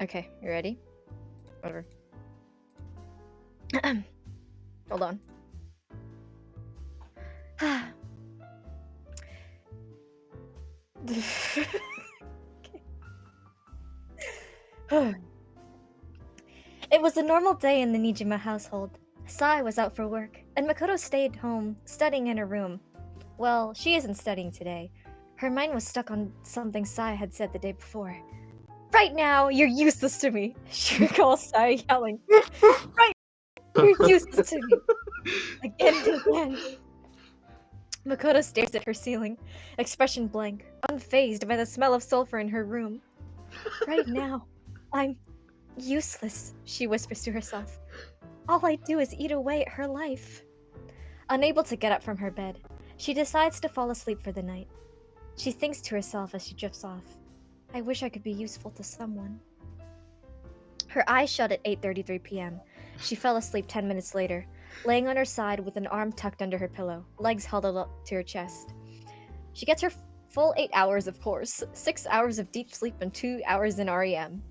Okay, you ready? Whatever. Hold on. It was a normal day in the Nijima household. Sai was out for work, and Makoto stayed home, studying in her room. Well, she isn't studying today. Her mind was stuck on something Sai had said the day before. Right now, you're useless to me, she recalls Sai yelling. Right, you're useless to me. Again and again. Makoto stares at her ceiling, expression blank, unfazed by the smell of sulfur in her room. Right now, I'm useless, she whispers to herself. All I do is eat away at her life. Unable to get up from her bed, she decides to fall asleep for the night. She thinks to herself as she drifts off, I wish I could be useful to someone. Her eyes shut at 8:33 p.m. She fell asleep 10 minutes later, laying on her side with an arm tucked under her pillow, legs huddled up to her chest. She gets her full 8 hours, of course, 6 hours of deep sleep and 2 hours in REM.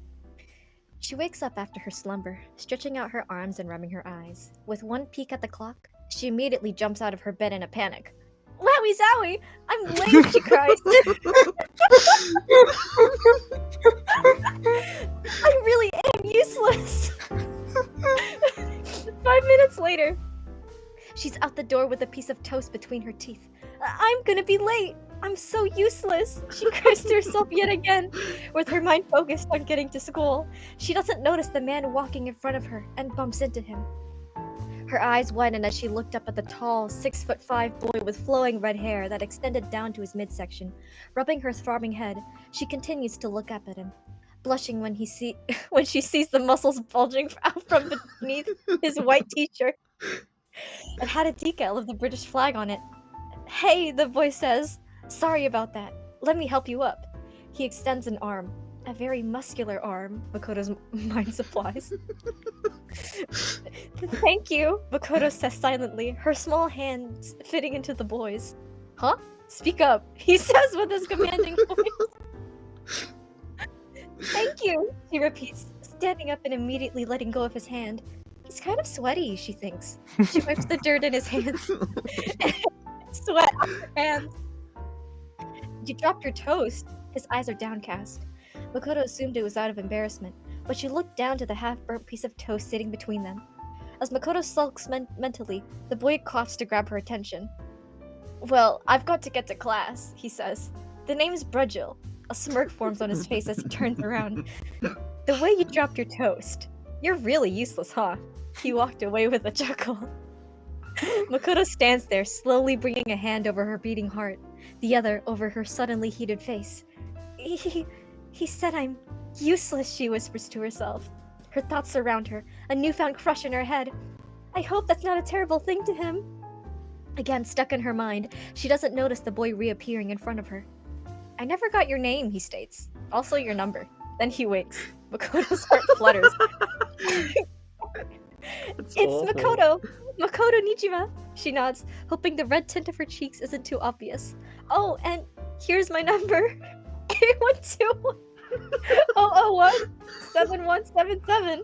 She wakes up after her slumber, stretching out her arms and rubbing her eyes. With one peek at the clock, she immediately jumps out of her bed in a panic. Wowie zowie! I'm late, she cries. I really am useless! 5 minutes later, she's out the door with a piece of toast between her teeth. I'm gonna be late! I'm so useless! She cries to herself yet again, with her mind focused on getting to school. She doesn't notice the man walking in front of her and bumps into him. Her eyes widen as she looked up at the tall, 6'5" boy with flowing red hair that extended down to his midsection. Rubbing her throbbing head, she continues to look up at him, blushing when she sees the muscles bulging out from beneath his white t-shirt. It had a decal of the British flag on it. Hey, the boy says. Sorry about that. Let me help you up. He extends an arm. A very muscular arm, Makoto's mind supplies. Thank you, Makoto says silently, her small hands fitting into the boy's. Huh? Speak up, he says with his commanding voice. Thank you, he repeats, standing up and immediately letting go of his hand. He's kind of sweaty, she thinks. She wipes the dirt in his hands. Sweat on her hands. You dropped your toast. His eyes are downcast. Makoto assumed it was out of embarrassment, but she looked down to the half-burnt piece of toast sitting between them. As Makoto sulks mentally, the boy coughs to grab her attention. Well, I've got to get to class, he says. The name's Bruhgil. A smirk forms on his face as he turns around. The way you dropped your toast. You're really useless, huh? He walked away with a chuckle. Makoto stands there, slowly bringing a hand over her beating heart, the other over her suddenly heated face. He said I'm useless, she whispers to herself. Her thoughts surround her, a newfound crush in her head. I hope that's not a terrible thing to him. Again, stuck in her mind, she doesn't notice the boy reappearing in front of her. I never got your name, he states. Also your number. Then he winks. Makoto's heart flutters. It's awful. Makoto! Makoto Nijima! She nods, hoping the red tint of her cheeks isn't too obvious. Oh, and here's my number. 812 001 7177.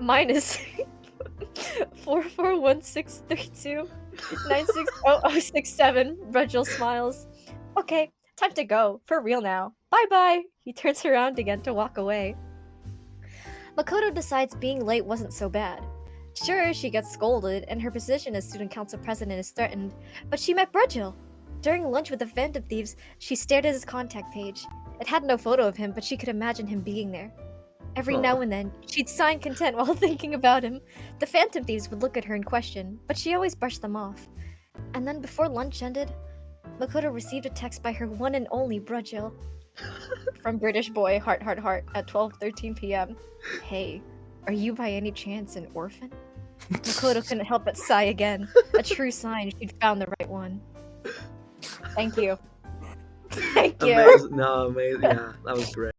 Mine is 441632 960067. Bruhgil smiles. Okay, time to go. For real now. Bye-bye. He turns around again to walk away. Makoto decides being late wasn't so bad. Sure, she gets scolded, and her position as student council president is threatened, but she met Bruhgil. During lunch with the Phantom Thieves, she stared at his contact page. It had no photo of him, but she could imagine him being there. Every now and then, she'd sign content while thinking about him. The Phantom Thieves would look at her in question, but she always brushed them off. And then before lunch ended, Makoto received a text by her one and only Bruhgil. From British boy, heart, heart, heart, at 12:13 p.m. Hey, are you by any chance an orphan? Makoto couldn't help but sigh again. A true sign she'd found the right one. Thank you. Thank you. Amazing. No, amazing. Yeah, that was great.